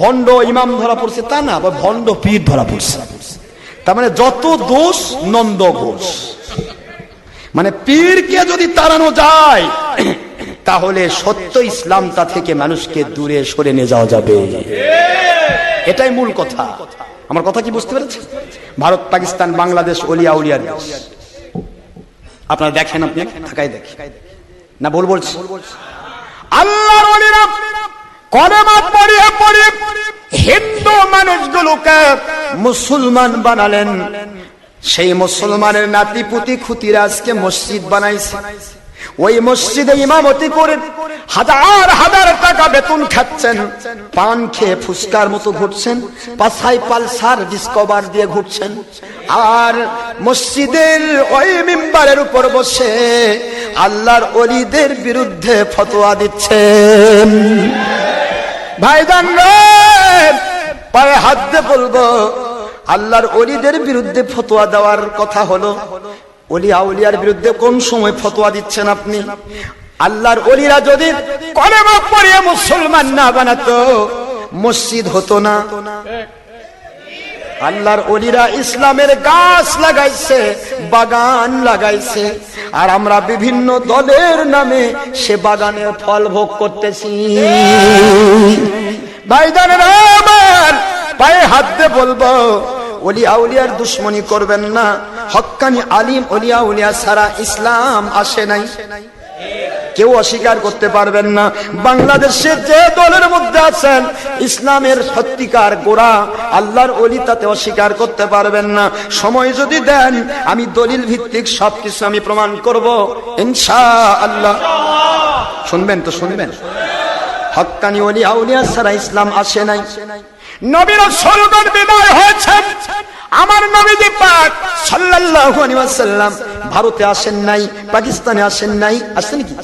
ভণ্ড ইমাম ধরা পড়ছে তা না, ভণ্ড পীর ধরা পড়ছে। তার মানে যত দোষ নন্দ ঘোষ। মানে পীরকে যদি তাড়ানো যায় তাহলে সত্য ইসলামটা থেকে মানুষকে দূরে সরে নিয়ে যাওয়া যাবে। এটাই মূল কথা। আমার কথা কি বুঝতে পেরেছেন? ভারত, পাকিস্তান, বাংলাদেশ ওলিয়া উলিয়ার দেশ। আপনারা দেখেন, আপনি ঢাকায় দেখেন না, ভুল বলছি? আল্লাহর ওলিরা কলেমা পড়িয়ে পড়িয়ে হিন্দু মানুষগুলোকে মুসলমান বানালেন। সেই মুসলমানের নাতিপুতি খুতিরা আজকে মসজিদ বানাইছে। ওই মসজিদে ইমামতি করে হাজার হাজার টাকা বেতন খাচ্ছেন, পান খেয়ে ফুসকার মতো ঘুরছেন, পাছায় পালসার ডিসকভার দিয়ে ঘুরছেন, আর মসজিদের ওই মিম্বারের উপর বসে আল্লাহর ওলিদের বিরুদ্ধে ফতোয়া দিচ্ছেন। ভাইজান রে, পায়ে হাত দিয়ে বলবো, আল্লাহর ওলিদের বিরুদ্ধে ফতোয়া দেওয়ার কথা হলো, ওলিয়া উলিয়ার বিরুদ্ধে কোন সময় ফতোয়া দিচ্ছেন আপনি? আল্লাহর ওলিরা যদি কলেমা পড়িয়ে মুসলমান না বানাতো, মসজিদ হতো না। আল্লাহর ওলিরা ইসলামের গাছ লাগাইছে, বাগান লাগাইছে, আর আমরা বিভিন্ন দলের নামে সে বাগানের ফল ভোগ করতেছি। ভাইজানেরা আমার, পায়ে হাত দিয়ে বলবো, ওলিয়া উলিয়ার দুশ্মনী করবেন না। হক্কানি আলিম ওলিয়া উলিয়া ছাড়া ইসলাম আসে নাই, কেউ অস্বীকার করতে পারবেন না। বাংলাদেশে যে দলের মধ্যে আছেন ইসলামের সত্যিকার গোড়া আল্লাহর ওলি, তাতে অস্বীকার করতে পারবেন না। সময় যদি দেন আমি দলিল ভিত্তিক সবকিছু আমি প্রমাণ করব ইনশাআল্লাহ। শুনবেন তো শুনবেন। হক্কানি ওলিয়া উলিয়া ছাড়া ইসলাম আসে নাই। নবীর রাসূলগণ বিদায় হয়েছেন, আমার নবীজি পাক সাল্লাল্লাহু আলাইহি ওয়াসাল্লাম ভারতে আসেন নাই, পাকিস্তানে আসেন নাই, আসেন কি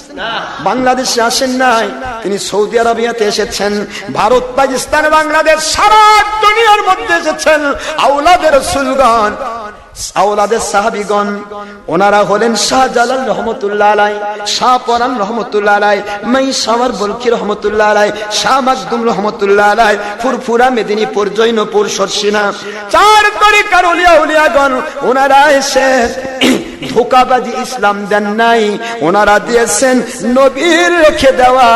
বাংলাদেশে আসেন নাই, তিনি সৌদি আরবিয়াতে এসেছেন। ভারত, পাকিস্তান, বাংলাদেশ সারা দুনিয়ার মধ্যে এসেছেন আওলাদের রাসূলগণ, আওলাদের সাহাবীগণ। ওনারা হলেন শাহজালাল রহমতুল্লাহ আলাইহি, শাহ পরান রহমতুল্লাহ আলাইহি, মাইশাওয়ার বলকি রহমতুল্লাহ আলাইহি, শাহ মাকদুম রহমতুল্লাহ আলাইহি, ফুরফুরা, মেদিনীপুর, জৈনপুর, সরসিনা, চার তরিকার ওলিয়া উলিয়াগণ। ওনারা এসে ধোঁকাবাজি ইসলাম দেন নাই, ওনারা দিয়েছেন নবীর রেখে দেওয়া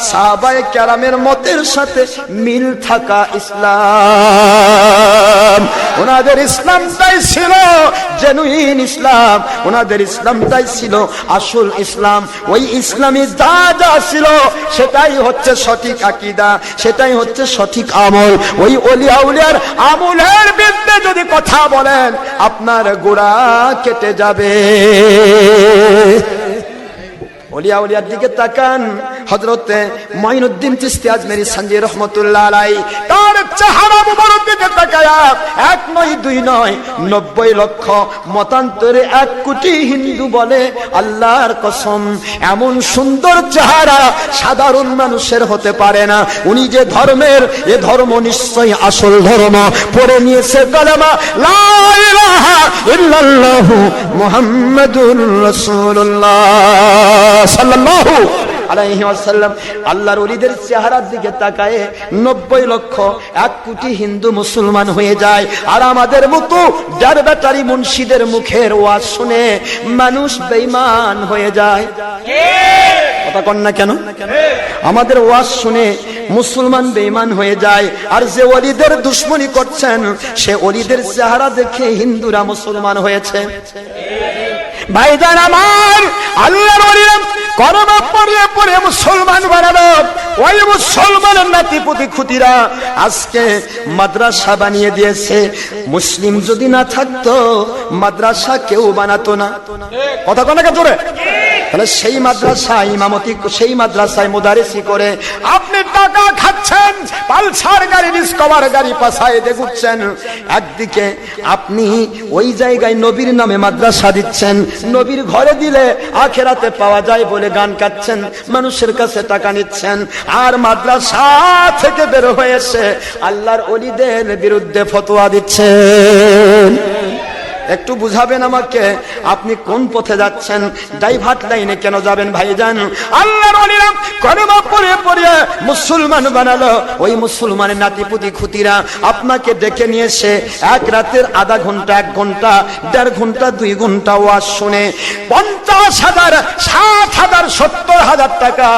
সাহাবায়ে কেরামের মতের সাথে মিল থাকা ইসলাম। ওনাদের ইসলামটাই ছিল জেনুইন ইসলাম, ওনাদের ইসলামটাই ছিল আসল ইসলাম। ওই ইসলামী যা যা ছিল সেটাই হচ্ছে সঠিক আকীদা, সেটাই হচ্ছে সঠিক আমল। ওই ওলিয়া উলিয়ার আমলের বিরুদ্ধে যদি কথা বলেন আপনার গোড়া কেটে যাবে। ওলিয়া উলিয়ার দিকে তাকান। হযরতে মুঈনুদ্দিন চিশতি আজমেরী সানজি রহমাতুল্লাহ আলাইহি, তার চেহারা মুবারক দিকে তাকায়া 1 নয় 2 নয় 90 লক্ষ, মতান্তরে 1 কোটি হিন্দু বলে আল্লাহর কসম এমন সুন্দর চেহারা সাধারণ মানুষের হতে পারে না। উনি যে ধর্মের, এ ধর্ম নিশ্চয়ই আসল ধর্ম। পড়ে নিয়েছে কালেমা লা ইলাহা ইল্লাল্লাহু মুহাম্মাদুর রাসূলুল্লাহ সাল্লাল্লাহু আলাইহি ওয়াসাল্লাম। আল্লাহর ওলিদের চেহারার দিকে তাকায় 90 লক্ষ 1 কোটি হিন্দু মুসলমান হয়ে যায়। আর আমাদের মতো যার ব্যাটারি মুন্সিদের মুখের ওয়াজ শুনে মানুষ বেঈমান হয়ে যায়। কথা কন না কেন? আমাদের ওয়াজ শুনে মুসলমান বেঈমান হয়ে যায়। আর যে ওলিদের দুশমনী করছেন সে ওলিদের চেহারা দেখে হিন্দুরা মুসলমান হয়েছে। ভাইজান আমার, আল্লাহর ওলিরা কলেমা পড়িয়ে পড়িয়ে মুসলমান বানালো। ওই মুসলমানের নাতিপুতি খুতিরা আজকে মাদ্রাসা বানিয়ে দিয়েছে। মুসলিম যদি না থাকতো মাদ্রাসা কেউ বানাতো না। কথা কোন জোরে? তাহলে সেই মাদ্রাসায় ইমামতি, সেই মাদ্রাসায় মুদারিসি করে আপনি টাকা খাচ্ছেন, পালসার গাড়ি, ডিসকভার গাড়ি পাছায় দিয়ে ঘুরছেন। একদিকে আপনি ওই জায়গায় নবীর নামে মাদ্রাসা দিচ্ছেন, নবীর ঘরে দিলে আখিরাতে পাওয়া যায় বলে গান গাচ্ছেন, মানুষের কাছে টাকা নিচ্ছেন। আর মাদ্রাসা থেকে বের হয়েছে আল্লাহর ওলিদের বিরুদ্ধে ফতোয়া দিচ্ছেন। একটু বুঝাবেন আমাকে, আপনি কোন পথে যাচ্ছেন? ডাইভার্ট লাইনে কেন যাবেন ভাইজান? আল্লাহর ওলিরা কলেমা পড়ে পড়ে মুসলমান বানালো। ওই মুসলমানের নাতিপুতি খুতিরা আপনাকে ডেকে নিয়ে এসে এক রাতের আধা ঘন্টা, 1 ঘন্টা, 1.5 ঘন্টা, 2 ঘন্টা ওয়াজ শুনে 50,000, 60,000, 70,000 টাকা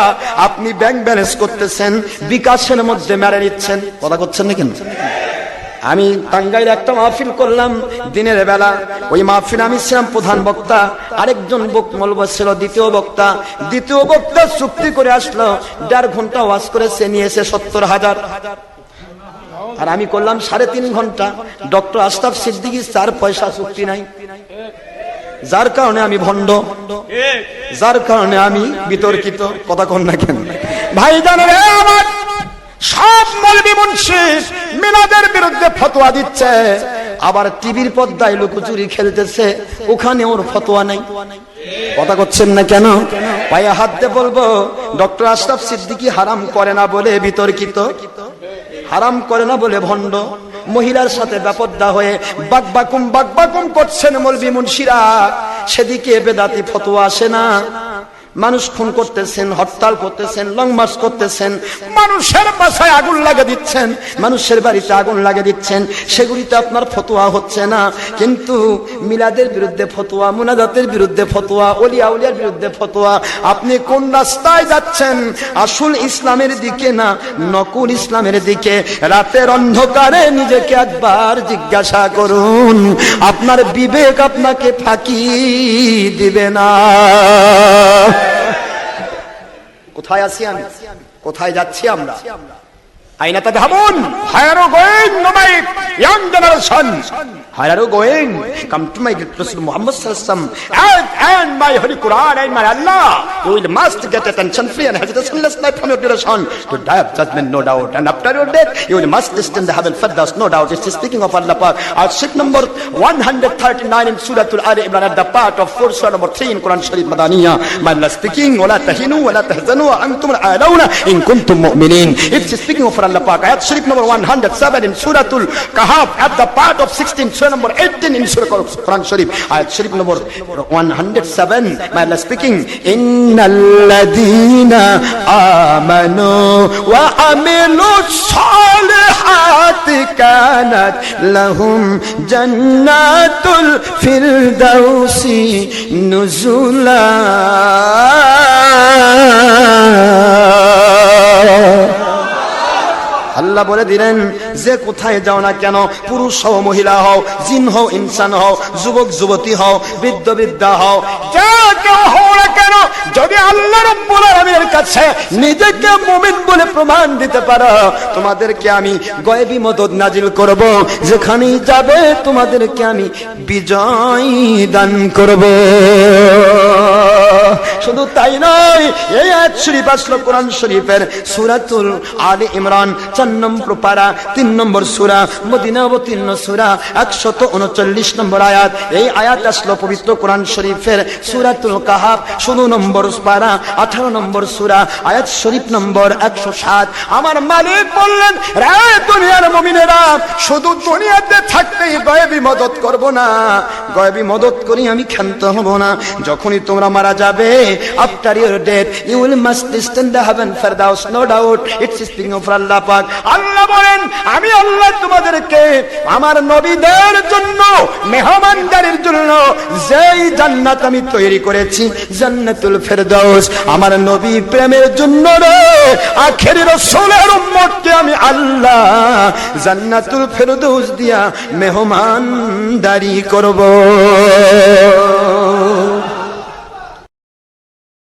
আপনি ব্যাংক ব্যালেন্স করতেছেন, বিকাশের মধ্যে মেরে নিচ্ছেন। কথা করছেন না কেন? আমি টাঙ্গাইলে একটা মাহফিল করলাম দিনের বেলা। ওই মাহফিলে আমি ছিলাম প্রধান বক্তা, আরেকজন মৌলবি ছিল দ্বিতীয় বক্তা। দ্বিতীয় বক্তা চুক্তি করে আসলো, 1.5 ঘন্টা ওয়াজ করেছে, নিয়েছে 70,000, আর আমি করলাম 3.5 ঘন্টা। ডক্টর আশরাফ সিদ্দিকী 4 পয়সা চুক্তি নাই, যার কারণে আমি ভণ্ড, যার কারণে আমি বিতর্কিত। কথা কন না কেন ভাইজান? আমার সব মৌলবি মুন্সি মিলাদের বিরুদ্ধে ফতোয়া দিচ্ছে, আবার টিভির পর্দায় লুকোচুরি খেলতেছে, ওখানে ওর ফতোয়া নাই। কথা করছেন না কেন? পায়ে হাত দিয়ে বলবো, ডক্টর আশরাফ সিদ্দিকী হারাম করে না বলে বিতর্কিত, হারাম করে না বলে ভণ্ড। মহিলার সাথে বেপরদা হয়ে বাকবাকুম করছেন মৌলবি মুন্সিরা, সেদিকে বেদাতি ফতোয়া আসে না। মানুষ খুন করতেছেন, হরতাল করতেছেন, লং মার্চ করতেছেন, মানুষের বাসায় আগুন লাগে দিচ্ছেন, মানুষের বাড়িতে আগুন লাগে দিচ্ছেন, সেগুলিতে আপনার ফতোয়া হচ্ছে না। কিন্তু মিলাদের বিরুদ্ধে ফতোয়া, মুনাজাতের বিরুদ্ধে ফতোয়া, ওলিয়া উলিয়ার বিরুদ্ধে ফতোয়া। আপনি কোন রাস্তায় যাচ্ছেন? আসল ইসলামের দিকে না নকল ইসলামের দিকে? রাতের অন্ধকারে নিজেকে একবার জিজ্ঞাসা করুন, আপনার বিবেক আপনাকে ফাঁকি দিবে না। কোথায় আছি আমি? কোথায় যাচ্ছি আমরা? আইনা তাদহাবুন? Where going now my young generation, where going come to my রাসূল মুহাম্মদ সাল্লাল্লাহু আলাইহি ওয়াসাল্লাম and my holy Quran and my Allah. You will must get attention free and have the sinless life from your duration to die of judgment, no doubt, and after your death you will must descend the heaven firdaus, no doubt. It is speaking of Allah Pak. Ayat number 139 in Surah Al Imran, at the part of 4 surah number 3 in Quran Sharif Madaniya. My Allah speaking, wala tahinu wala tahzanu wa antum al-a'launa in kuntum mu'minin. It is speaking of Allah Pak. Ayat Sharif number 107 in Surah Al Kahf, at the part of 16 surah number 18 in Surah Quran Sharif. Ayat Sharif number 107. My Allah speaking, innal ladina amanu wa amilu salihati kanat lahum jannatul firdausi nuzula। আল্লাহ বলে দিলেন, যে কোথায় যাও না কেন, পুরুষ হও মহিলা হও, জিন হও ইনসান হও, যুবক যুবতী হও, বৃদ্ধ বৃদ্ধা হও, যা কেউ হও না কেন, যদি আল্লাহ রাব্বুল আলামিনের কাছে নিজেকে মুমিন বলে প্রমাণ দিতে পারো, তোমাদেরকে আমি গায়বী মদদ নাজিল করব, যেখানেই যাবে তোমাদেরকে আমি বিজয় দান করব। শুধু তাই নয়, এই আয়াত শরীফ আসলো কোরআন শরীফের সূরাতুল আলে ইমরান 4 নম্বর পারা, 3 নম্বর সূরা, মদিনা অবতীর্ণ সূরা, 139 নম্বর আয়াত। এই আয়াত আসলো পবিত্র কোরআন শরীফের সূরাতুল কাহাফ 16 নম্বর পারা, 18 নম্বর সূরা, আয়াত শরীফ নম্বর 107। আমার মালিক বললেন, রে দুনিয়ার মুমিনেরা, শুধু দুনিয়াতে থাকতেই গায়বী মদদ করব না, গায়বী মদদ করি আমি ক্ষান্ত হব না। যখনই তোমরা মারা যাবে, after your death you will must descend the heaven firdaus, no doubt. It's speaking of Allah Pak. আল্লাহ বলেন, আমি আল্লাহ তোমাদেরকে আমার নবীদের জন্য, মেহমানদারির জন্য যেই জান্নাত আমি তৈরি করেছি, জান্নাতুল ফেরদাউস, আমার নবী প্রেমের জন্য রে আখেরি রাসূলের উম্মতকে আমি আল্লাহ জান্নাতুল ফেরদাউস দিয়া মেহমানদারি করব।